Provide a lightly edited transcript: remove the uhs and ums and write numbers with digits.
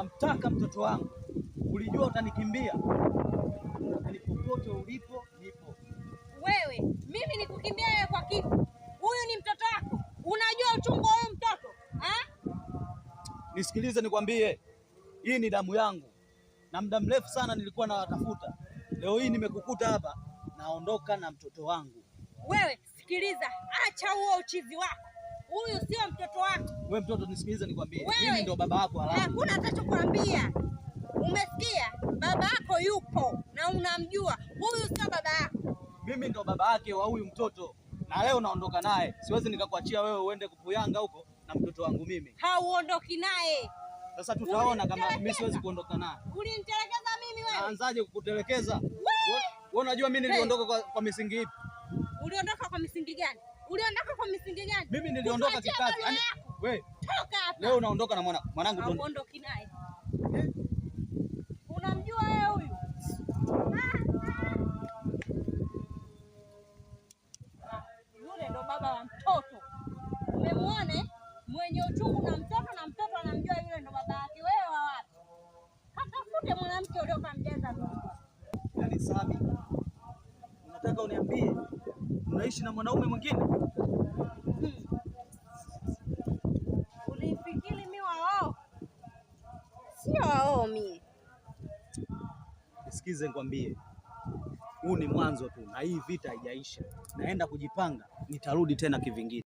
namtaka mtoto wangu. Ulijua utanikimbia, yaani popote ulipo nipo. Wewe mimi nikukimbia wewe kwa kitu? Huyu ni mtoto wako, unajua uchungu wa huyu mtoto ha? Nisikilize nikwambie, hii ni damu yangu na muda mrefu sana nilikuwa nawatafuta. Leo hii nimekukuta hapa, naondoka na mtoto wangu. Wewe sikiliza, acha huo uchizi wako, huyu sio mtoto wako. Wewe mtoto, nisikilize nikwambie, mimi ndo baba yako halali. Hakuna atachokuambia, umesikia? Baba yako yupo na unamjua, huyu sio baba yako. Mimi ndo baba yake wa huyu mtoto na leo naondoka naye. Siwezi nikakuachia wewe uende kupuyanga huko na mtoto wangu mimi. Hauondoki naye. Sasa tutaona kama mimi siwezi kuondoka naye. Ulinitelekeza mimi wewe. Naanzaje kukutelekeza? Wewe unajua mimi niliondoka kwa misingi ipi? Uliondoka kwa misingi gani? Uliondoka kwa misingi gani? Mimi niliondoka kikazi. Yaani wewe toka hapa. Leo unaondoka na mwanangu. Hauondoki naye. Unamjua wewe huyu? Yule ndo baba wa mtoto. Umemwone mwenye uchungu na mtoto anamjua yule ndo baba yake. Wewe wa wapi? Katafute mwanamke uliokamjaza mimba. Yaani Sami, unataka uniambie unaishi na mwanaume mwingine? Ulifikiri mimi wao? Sio wao mimi. Nisikize nikwambie, huu ni mwanzo tu na hii vita haijaisha. Naenda kujipanga, nitarudi tena kivingine.